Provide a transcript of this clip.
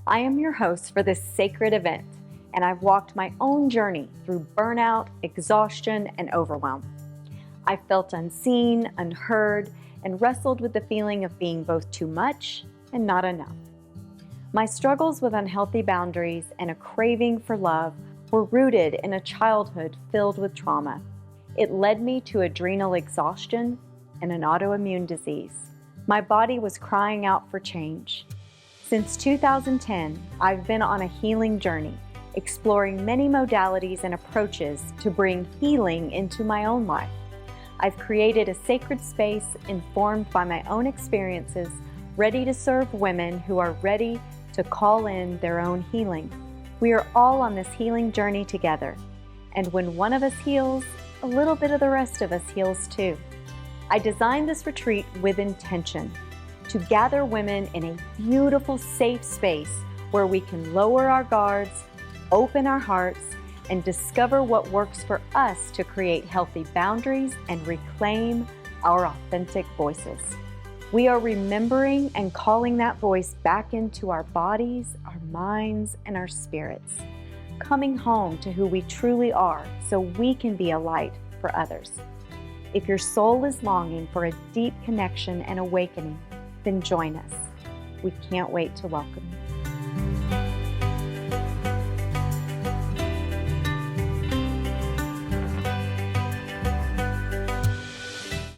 I am your host for this sacred event, and I've walked my own journey through burnout, exhaustion, and overwhelm. I felt unseen, unheard, and wrestled with the feeling of being both too much and not enough. My struggles with unhealthy boundaries and a craving for love were rooted in a childhood filled with trauma. It led me to adrenal exhaustion and an autoimmune disease. My body was crying out for change. Since 2010, I've been on a healing journey, exploring many modalities and approaches to bring healing into my own life. I've created a sacred space informed by my own experiences, ready to serve women who are ready to call in their own healing. We are all on this healing journey together, and when one of us heals, a little bit of the rest of us heals too. I designed this retreat with intention to gather women in a beautiful, safe space where we can lower our guards, open our hearts, and discover what works for us to create healthy boundaries and reclaim our authentic voices. We are remembering and calling that voice back into our bodies, our minds, and our spirits, coming home to who we truly are so we can be a light for others. If your soul is longing for a deep connection and awakening, then join us. We can't wait to welcome you.